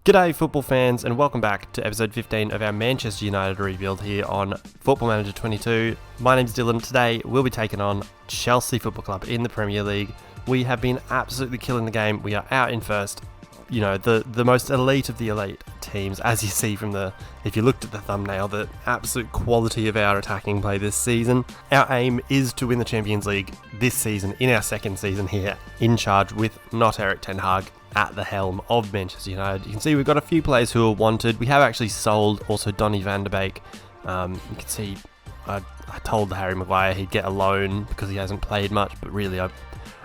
G'day football fans and welcome back to episode 15 of our Manchester United Rebuild here on Football Manager 22. My name's Dylan. Today we'll be taking on Chelsea Football Club in the Premier League. We have been absolutely killing the game. We are out in first. You know, the most elite of the elite teams, as you see from if you looked at the thumbnail, the absolute quality of our attacking play this season. Our aim is to win the Champions League this season, in our second season here, in charge with not Erik Ten Hag at the helm of Manchester United. You can see we've got a few players who are wanted. We have actually sold also Donny van de Beek. You can see I told Harry Maguire he'd get a loan because he hasn't played much, but really I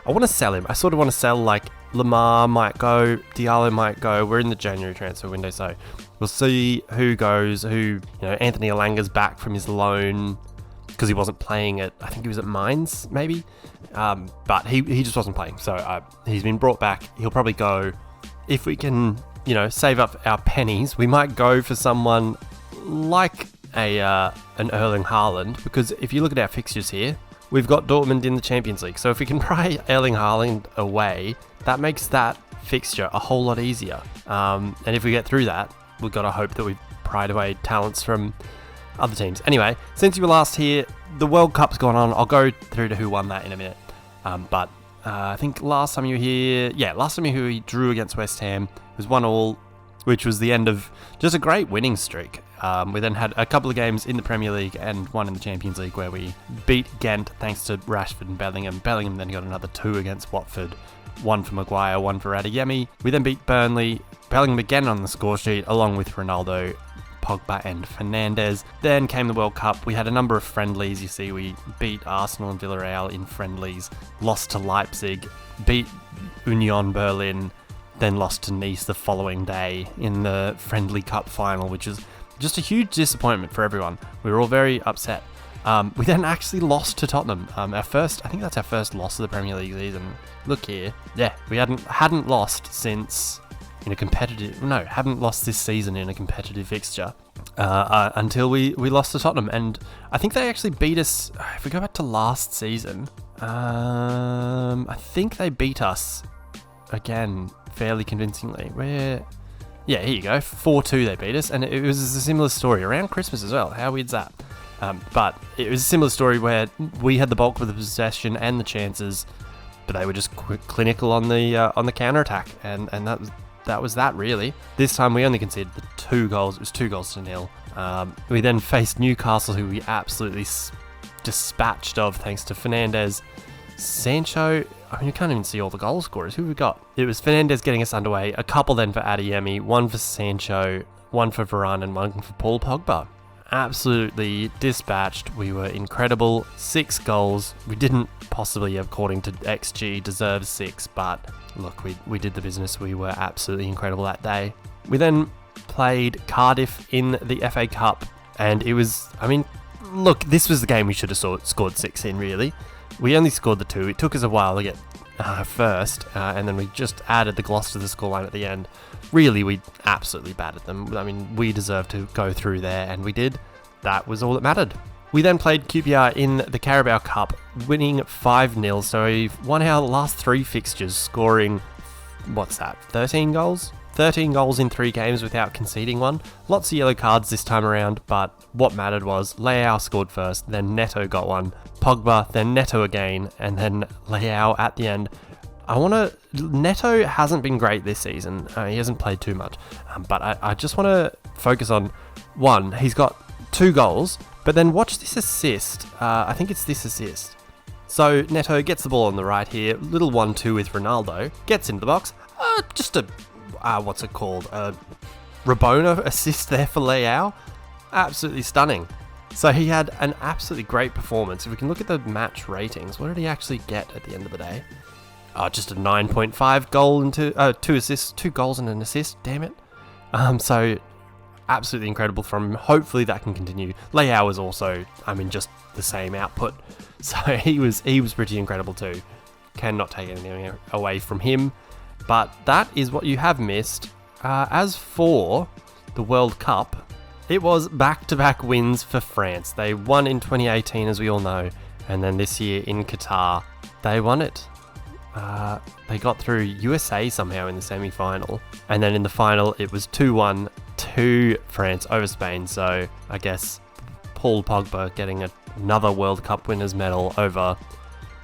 want to sell him. I sort of want to sell, like, Lamar might go, Diallo might go. We're in the January transfer window, so we'll see who goes, Anthony Elanga's back from his loan because he wasn't playing at, I think he was at Mainz, maybe. But he just wasn't playing, so he's been brought back. He'll probably go. If we can, save up our pennies, we might go for someone like an Erling Haaland, because if you look at our fixtures here, we've got Dortmund in the Champions League. So if we can pry Erling Haaland away, that makes that fixture a whole lot easier. And if we get through that, we've got to hope that we've pried away talents from other teams. Anyway, since you were last here, the World Cup's gone on. I'll go through to who won that in a minute. But I think last time you were here, we drew against West Ham. It was 1-1, which was the end of just a great winning streak. We then had a couple of games in the Premier League and one in the Champions League where we beat Ghent thanks to Rashford and Bellingham. Bellingham then got another 2 against Watford. 1 for Maguire, 1 for Adeyemi. We then beat Burnley. Bellingham again on the score sheet, along with Ronaldo, Pogba and Fernandes. Then came the World Cup. We had a number of friendlies. You see, we beat Arsenal and Villarreal in friendlies, lost to Leipzig, beat Union Berlin, then lost to Nice the following day in the Friendly Cup final, which is just a huge disappointment for everyone. We were all very upset. We then actually lost to Tottenham. I think that's our first loss of the Premier League season. Look here. Yeah, we hadn't lost since hadn't lost this season in a competitive fixture until we lost to Tottenham. And I think they actually beat us, if we go back to last season, I think they beat us again fairly convincingly. Here you go, 4-2 they beat us, and it was a similar story around Christmas as well. How weird's that? But it was a similar story where we had the bulk of the possession and the chances, but they were just clinical on the counter attack, and that was that really. This time we only conceded the 2 goals. It was 2-0. We then faced Newcastle, who we absolutely dispatched of thanks to Fernandes, Sancho. I mean, you can't even see all the goal scorers. Who we got? It was Fernandes getting us underway. A couple then for Adeyemi, 1 for Sancho, 1 for Varane, and 1 for Paul Pogba. Absolutely dispatched. We were incredible. 6 goals. We didn't possibly, according to XG, deserve 6, but look, we did the business. We were absolutely incredible that day. We then played Cardiff in the FA Cup, and it was, look, this was the game we should have scored 6 in, really. We only scored the 2. It took us a while to get first, and then we just added the gloss to the scoreline at the end. Really, we absolutely battered them. We deserved to go through there, and we did. That was all that mattered. We then played QPR in the Carabao Cup, winning 5-0. So we've won our last 3 fixtures, scoring, 13 goals? 13 goals in 3 games without conceding one. Lots of yellow cards this time around, but what mattered was Leao scored first, then Neto got one, Pogba, then Neto again, and then Leao at the end. Neto hasn't been great this season. He hasn't played too much, but I just want to focus on one. He's got 2 goals, but then watch this assist. I think it's this assist. So Neto gets the ball on the right here, little 1-2 with Ronaldo, gets into the box, just a what's it called? A Rabona assist there for Leao. Absolutely stunning. So he had an absolutely great performance. If we can look at the match ratings, what did he actually get at the end of the day? Just a 9.5 goal into 2 assists, 2 goals and an assist. Damn it. So absolutely incredible from him. Hopefully that can continue. Leao was also, just the same output. So he was pretty incredible too. Cannot take anything away from him. But that is what you have missed. As for the World Cup, it was back-to-back wins for France. They won in 2018, as we all know, and then this year in Qatar, they won it. They got through USA somehow in the semi-final, and then in the final it was 2-1 to France over Spain. So I guess Paul Pogba getting another World Cup winners medal over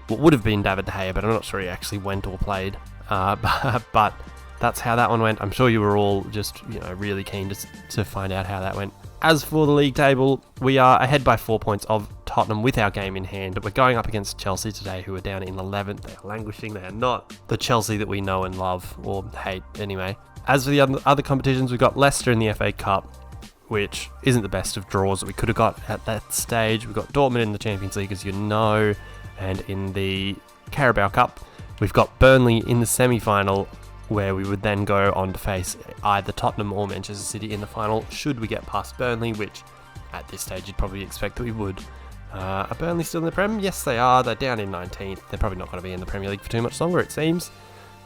what would have been David De Gea, but I'm not sure he actually went or played. But that's how that one went. I'm sure you were all just really keen to find out how that went. As for the league table, we are ahead by 4 points of Tottenham with our game in hand. We're going up against Chelsea today, who are down in 11th. They are languishing. They are not the Chelsea that we know and love, or hate anyway. As for the other competitions, we've got Leicester in the FA Cup, which isn't the best of draws that we could have got at that stage. We've got Dortmund in the Champions League, as you know, and in the Carabao Cup, we've got Burnley in the semi-final, where we would then go on to face either Tottenham or Manchester City in the final, should we get past Burnley, which at this stage you'd probably expect that we would. Are Burnley still in the Prem? Yes, they are. They're down in 19th. They're probably not going to be in the Premier League for too much longer, it seems,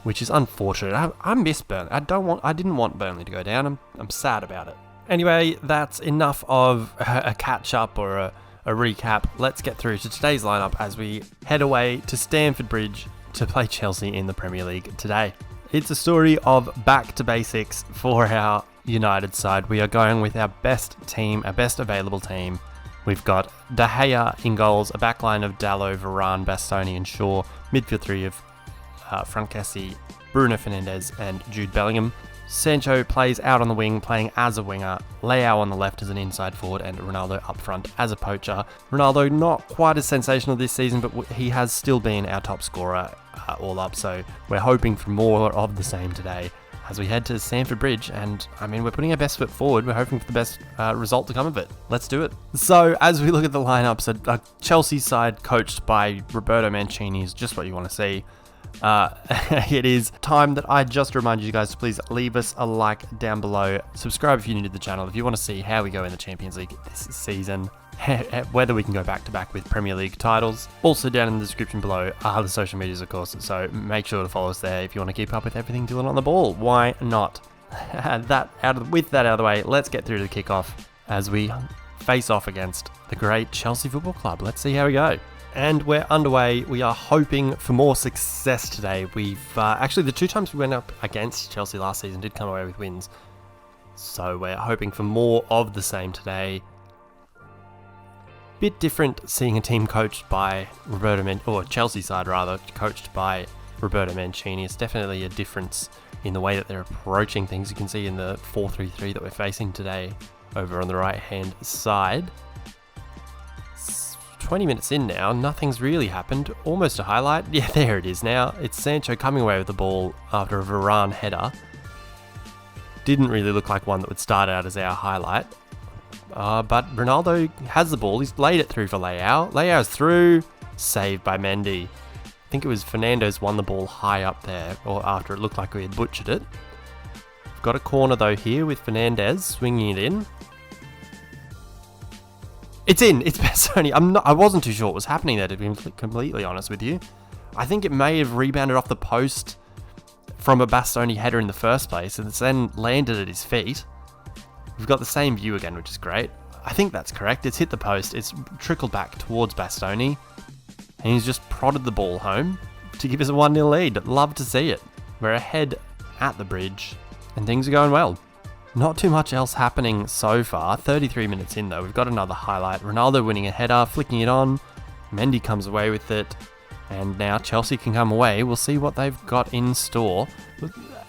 which is unfortunate. I miss Burnley. I didn't want Burnley to go down. I'm sad about it. Anyway, that's enough of a catch-up or a recap. Let's get through to today's lineup as we head away to Stamford Bridge to play Chelsea in the Premier League today. It's a story of back to basics for our United side. We are going with our best team, our best available team. We've got De Gea in goals, a backline of Dalot, Varane, Bastoni and Shaw, midfield three of Frankesi, Bruno Fernandes and Jude Bellingham. Sancho plays out on the wing, playing as a winger. Leao on the left as an inside forward, and Ronaldo up front as a poacher. Ronaldo not quite as sensational this season, but he has still been our top scorer all up, so we're hoping for more of the same today as we head to Stamford Bridge. And I mean, we're putting our best foot forward. We're hoping for the best result to come of it. Let's do it. So as we look at the lineups, a Chelsea side coached by Roberto Mancini is just what you want to see. It is time that I just remind you guys to please leave us a like down below. Subscribe if you're new to the channel if you want to see how we go in the Champions League this season, whether we can go back to back with Premier League titles. Also down in the description below are the social medias, of course, so make sure to follow us there if you want to keep up with everything Dylan on the ball. Why not? With that out of the way, let's get through to the kickoff as we face off against the great Chelsea Football Club. Let's see how we go. And we're underway. We are hoping for more success today. We've actually, the 2 times we went up against Chelsea last season did come away with wins. So we're hoping for more of the same today. Bit different seeing a team coached by Chelsea side rather, coached by Roberto Mancini. It's definitely a difference in the way that they're approaching things. You can see in the 4-3-3 that we're facing today over on the right hand side. 20 minutes in now, nothing's really happened. Almost a highlight. Yeah, there it is now. It's Sancho coming away with the ball after a Varane header. Didn't really look like one that would start out as our highlight. But Ronaldo has the ball. He's laid it through for Leao. Leao's through. Saved by Mendy. I think it was Fernandes won the ball high up there, or after it looked like we had butchered it. We've got a corner though here with Fernandes swinging it in. It's in. It's Bastoni. I wasn't too sure what was happening there, to be completely honest with you. I think it may have rebounded off the post from a Bastoni header in the first place, and it's then landed at his feet. We've got the same view again, which is great. I think that's correct. It's hit the post. It's trickled back towards Bastoni, and he's just prodded the ball home to give us a 1-0 lead. Love to see it. We're ahead at the bridge, and things are going well. Not too much else happening so far. 33 minutes in though, we've got another highlight. Ronaldo winning a header, flicking it on. Mendy comes away with it. And now Chelsea can come away. We'll see what they've got in store.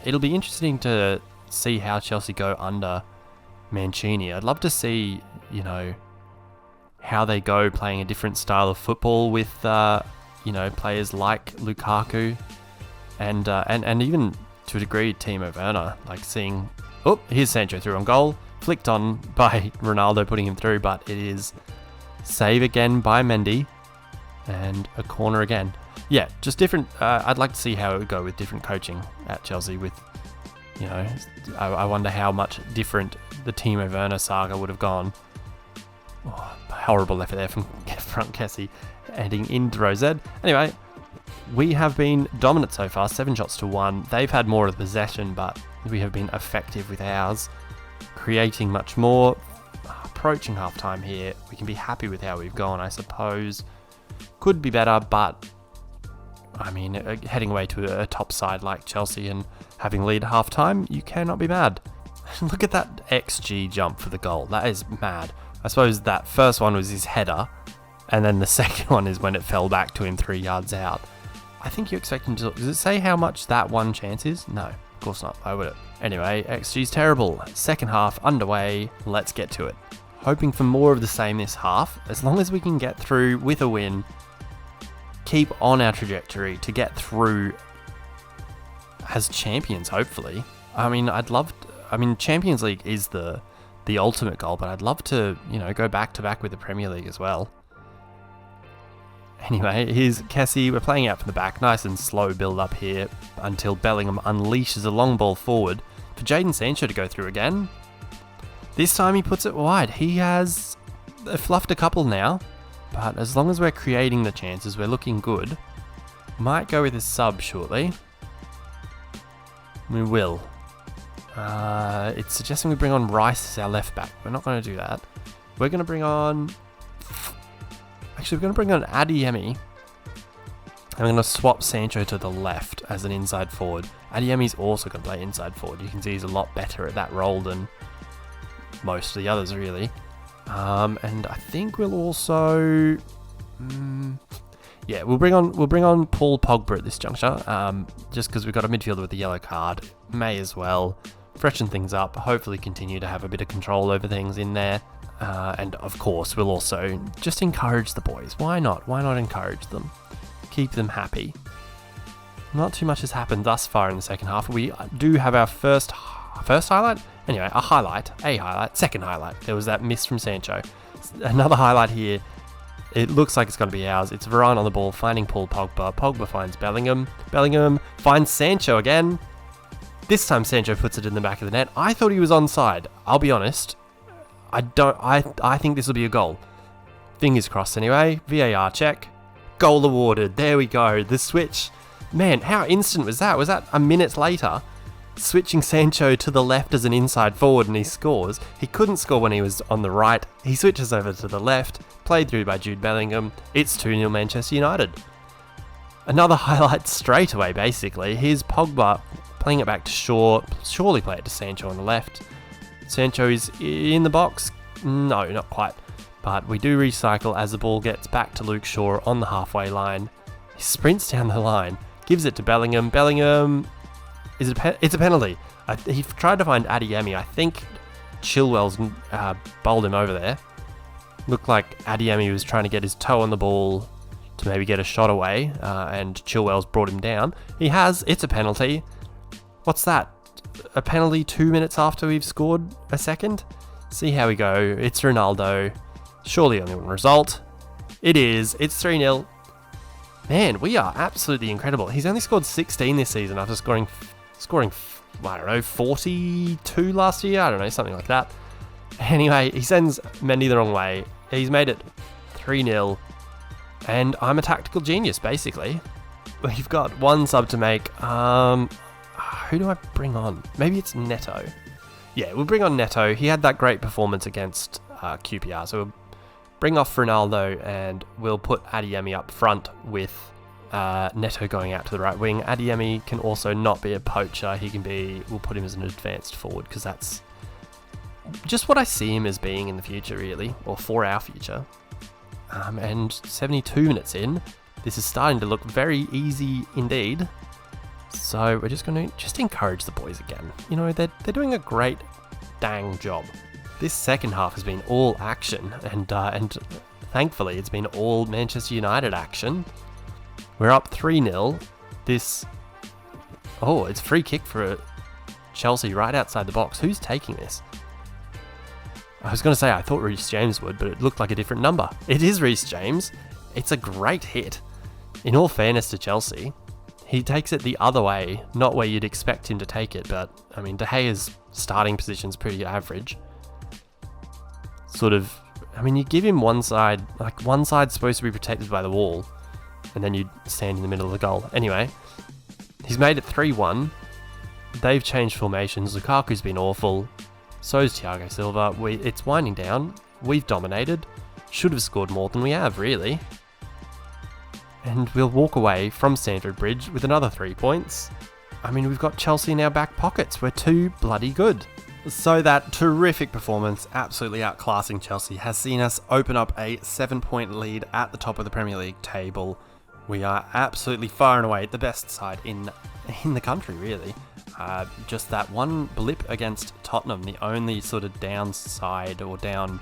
It'll be interesting to see how Chelsea go under Mancini. I'd love to see, how they go playing a different style of football with, players like Lukaku and even to a degree Timo Werner. Like seeing... Oh, here's Sancho through on goal. Flicked on by Ronaldo, putting him through, but it is save again by Mendy. And a corner again. Yeah, just different. I'd like to see how it would go with different coaching at Chelsea with, I wonder how much different the Timo Werner saga would have gone. Oh, horrible effort there from Frankesi heading into Rosette. Anyway, we have been dominant so far, 7 shots to 1. They've had more of the possession, but we have been effective with ours, creating much more. Approaching half-time here, we can be happy with how we've gone, I suppose. Could be better, but I mean, heading away to a top side like Chelsea and having lead at half-time, you cannot be mad. Look at that XG jump for the goal. That is mad. I suppose that first one was his header, and then the second one is when it fell back to him 3 yards out. I think you expect him to... Does it say how much that one chance is? No, of course not. Why would it? Anyway, XG's terrible. Second half underway. Let's get to it. Hoping for more of the same this half. As long as we can get through with a win, keep on our trajectory to get through as champions, hopefully. I mean, Champions League is the ultimate goal, but I'd love to, go back to back with the Premier League as well. Anyway, here's Kessie. We're playing out from the back. Nice and slow build up here until Bellingham unleashes a long ball forward for Jadon Sancho to go through again. This time he puts it wide. He has fluffed a couple now, but as long as we're creating the chances, we're looking good. Might go with his sub shortly. We will. It's suggesting we bring on Rice as our left back. We're not going to do that. We're going to bring on... Actually, we're going to bring on Adeyemi. I'm going to swap Sancho to the left as an inside forward. Adeyemi's also going to play inside forward. You can see he's a lot better at that role than most of the others, really. And I think we'll also... we'll bring on Paul Pogba at this juncture, just because we've got a midfielder with a yellow card. May as well freshen things up, hopefully continue to have a bit of control over things in there. And of course, we'll also just encourage the boys. Why not? Why not encourage them? Keep them happy. Not too much has happened thus far in the second half. We do have our first highlight? Anyway, a highlight, second highlight. There was that miss from Sancho. Another highlight here. It looks like it's going to be ours. It's Varane on the ball, finding Paul Pogba. Pogba finds Bellingham. Bellingham finds Sancho again. This time Sancho puts it in the back of the net. I thought he was onside. I'll be honest. I think this will be a goal. Fingers crossed anyway. VAR check. Goal awarded. There we go. The switch. Man, how instant was that? Was that a minute later? Switching Sancho to the left as an inside forward and he scores. He couldn't score when he was on the right. He switches over to the left. Played through by Jude Bellingham. It's 2-0 Manchester United. Another highlight straight away, basically. Here's Pogba playing it back to Shaw. Surely play it to Sancho on the left. Sancho is in the box. No, not quite. But we do recycle as the ball gets back to Luke Shaw on the halfway line. He sprints down the line. Gives it to Bellingham. Bellingham... It's a penalty. He tried to find Adeyemi. I think Chilwell's bowled him over there. Looked like Adeyemi was trying to get his toe on the ball to maybe get a shot away, and Chilwell's brought him down. He has. It's a penalty. What's that? A penalty 2 minutes after we've scored a second? See how we go. It's Ronaldo. Surely only one result. It is. It's 3-0. Man, we are absolutely incredible. He's only scored 16 this season after scoring, I don't know, 42 last year? I don't know, something like that. Anyway, he sends Mendy the wrong way. He's made it 3-0. And I'm a tactical genius, basically. We've got one sub to make. Who do I bring on? Maybe it's Neto. Yeah, we'll bring on Neto. He had that great performance against QPR. So we'll bring off Ronaldo and we'll put Adeyemi up front with Neto going out to the right wing. Adeyemi can also not be a poacher. We'll put him as an advanced forward because that's just what I see him as being in the future, really, or for our future. And 72 minutes in, this is starting to look very easy indeed. So we're just going to encourage the boys again. They're doing a great dang job. This second half has been all action, and thankfully it's been all Manchester United action. We're up 3-0. It's a free kick for Chelsea right outside the box. Who's taking this? I was going to say I thought Reece James would, but it looked like a different number. It is Reece James. It's a great hit. In all fairness to Chelsea, he takes it the other way, not where you'd expect him to take it, but, De Gea's starting position's pretty average. You give him one side, one side's supposed to be protected by the wall, and then you stand in the middle of the goal. Anyway, he's made it 3-1. They've changed formations. Lukaku's been awful. So's Thiago Silva. It's winding down. We've dominated. Should have scored more than we have, really. and we'll walk away from Stamford Bridge with another 3 points. I mean, we've got Chelsea in our back pockets. We're too bloody good. So that terrific performance, absolutely outclassing Chelsea, has seen us open up a 7-point lead at the top of the Premier League table. We are absolutely far and away the best side in the country, really. Just that one blip against Tottenham, the only sort of downside or down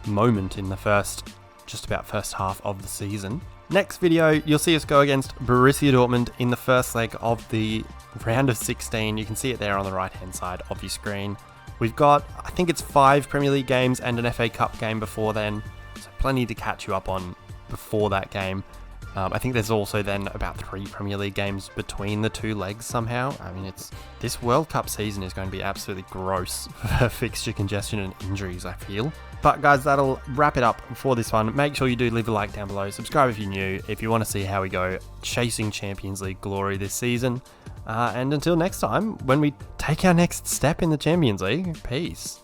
moment in the first half of the season. Next video, you'll see us go against Borussia Dortmund in the first leg of the round of 16. You can see it there on the right-hand side of your screen. We've got, I think it's 5 Premier League games and an FA Cup game before then, so plenty to catch you up on before that game. I think there's also then about 3 Premier League games between the 2 legs somehow. I mean, this World Cup season is going to be absolutely gross for fixture congestion and injuries, I feel. But guys, that'll wrap it up for this one. Make sure you do leave a like down below. Subscribe if you're new, if you want to see how we go chasing Champions League glory this season. And until next time, when we take our next step in the Champions League, peace.